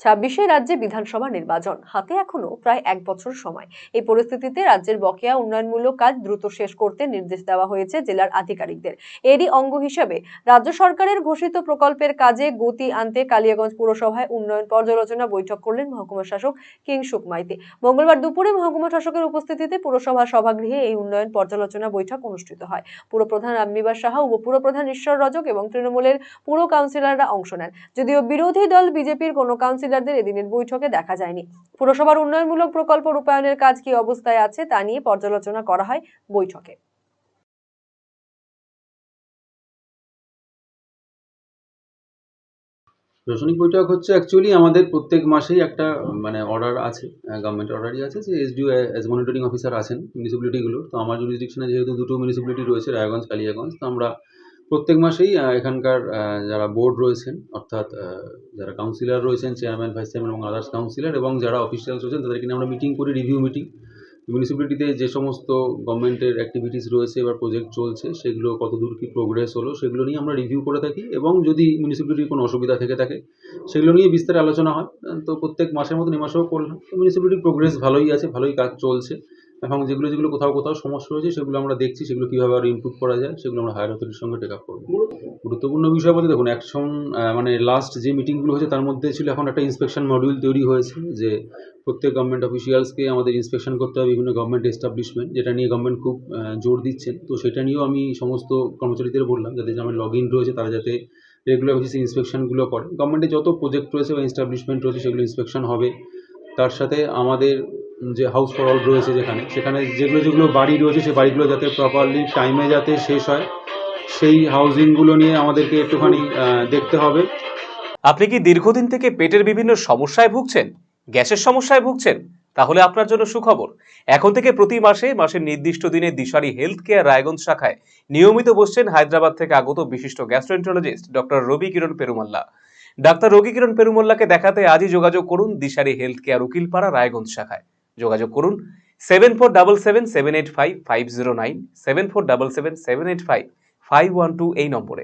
26 রাজ্যে বিধানসভা নির্বাচন, হাতে এখনো প্রায় 1 বছর সময়। এই পরিস্থিতিতে রাজ্যের বকেয়া উন্নয়নমূলক কাজ দ্রুত শেষ করতে নির্দেশ দেওয়া হয়েছে জেলার আধিকারিকদের। এরই অঙ্গ হিসেবে রাজ্য সরকারের ঘোষিত প্রকল্পের কাজে গতি আনতে কালিয়াগঞ্জ পুরসভায় উন্নয়ন পর্যালোচনা বৈঠক করলেন মহকুমা শাসক কিংসুক মাইতি। মঙ্গলবার দুপুরে মহকুমা শাসকের উপস্থিতিতে পুরসভা সভাগৃহে এই উন্নয়ন পর্যালোচনা বৈঠক অনুষ্ঠিত হয়। পুরপ্রধান রামনিবাস সাহা, উপপুরপ্রধান ঈশ্বর রজক এবং তৃণমূলের পুর কাউন্সিলররা অংশ নেন। যদিও বিরোধী দল বিজেপির কোনো কাউন্সিলরদের এদিনের বৈঠকে দেখা যায়নি। পুরসভার উন্নয়নমূলক প্রকল্প রূপায়ণের কাজ কি অবস্থায় আছে তা নিয়ে পর্যালোচনা করা হয় বৈঠকে। প্রশাসনিক বৈঠক হচ্ছে অ্যাকচুয়ালি আমাদের প্রত্যেক মাসেই একটা অর্ডার আছে, গভর্নমেন্ট অর্ডারই আছে যে এসডিও অ্যাজ মনিটরিং অফিসার আছেন মিউনিসিপ্যালিটিগুলো। তো আমার জুরিসডিকশনে যেহেতু দুটো মিউনিসিপ্যালিটি রয়েছে, রায়গঞ্জ কালিয়াগঞ্জ, তো আমরা প্রত্যেক মাসেই এখানকার যারা বোর্ড রয়েছেন, অর্থাৎ যারা কাউন্সিলর রয়েছেন, চেয়ারম্যান, ভাইস চেয়ারম্যান এবং আদার্স কাউন্সিলর, এবং যারা অফিসিয়ালস রয়েছেন, তাদেরকে নিয়ে আমরা মিটিং করি, রিভিউ মিটিং। মিউনিসিপ্যালিটিতে যে সমস্ত গভর্নমেন্টের অ্যাক্টিভিটিস রয়েছে বা প্রজেক্ট চলছে, সেগুলো কতদূর কী প্রোগ্রেস হলো, সেগুলো নিয়ে আমরা রিভিউ করে থাকি, এবং যদি মিউনিসিপ্যালিটির কোনো অসুবিধা থেকে থাকে সেগুলো নিয়ে বিস্তারে আলোচনা হয়। তো প্রত্যেক মাসের মতন এই মাসেও করলাম। মিউনিসিপ্যালিটির প্রোগ্রেস ভালোই আছে, ভালোই কাজ চলছে, এবং যেগুলো কোথাও সমস্যা রয়েছে সেগুলো আমরা দেখছি, সেগুলো কীভাবে আরও ইমপ্রুভ করা যায় সেগুলো আমরা হায়ার অথরিটির সঙ্গে টেক আপ করবো। গুরুত্বপূর্ণ বিষয় বলতে দেখুন, লাস্ট যে মিটিংগুলো হয়েছে তার মধ্যে ছিল এখন একটা ইন্সপেকশন মডিউল তৈরি হয়েছে, যে প্রত্যেক গভর্নমেন্ট অফিসিয়ালসকে আমাদের ইন্সপেকশন করতে হবে বিভিন্ন গভর্নমেন্ট এস্টাবলিশমেন্ট, যেটা নিয়ে গভর্নমেন্ট খুব জোর দিচ্ছেন। তো সেটা নিয়েও আমি সমস্ত কর্মচারীদের বললাম যাতে আমার লগ ইন রয়েছে তারা যাতে রেগুলার বেসিসে ইন্সপেকশনগুলো করে। গভর্নমেন্টের যত প্রজেক্ট রয়েছে বা এস্টাবলিশমেন্ট রয়েছে সেগুলো ইন্সপেকশন হবে। তার সাথে আমাদের যে হাউস ফর অল রয়েছে, সেখানে যেগুলো বাড়ি রয়েছে সেই বাড়িগুলো যাতে প্রপারলি টাইমে যাতে শেষ হয়, সেই হাউজিংগুলো নিয়ে আমাদেরকে একটুখানি দেখতে হবে। আপনি কি দীর্ঘদিন থেকে পেটের বিভিন্ন সমস্যায় ভুগছেন, গ্যাসের সমস্যায় ভুগছেন? তাহলে আপনার জন্য সুখবর। এখন থেকে প্রতি মাসের নির্দিষ্ট দিনে দিশারি হেলথ কেয়ার রায়গঞ্জ শাখায় নিয়মিত বসছেন হায়দ্রাবাদ থেকে আগত বিশিষ্ট গ্যাস্ট্রোএন্টারোলজিস্ট ডক্টর রবি কিরণ পেরুমাল্লা। ডাক্তার রবি কিরণ পেরুমাল্লাকে দেখাতে আজই যোগাযোগ করুন দিশারি হেলথ কেয়ার উকিলপাড়া রায়গঞ্জ শাখায়। যোগাযোগ করুন 7477785509, 7477785512 এই নম্বরে।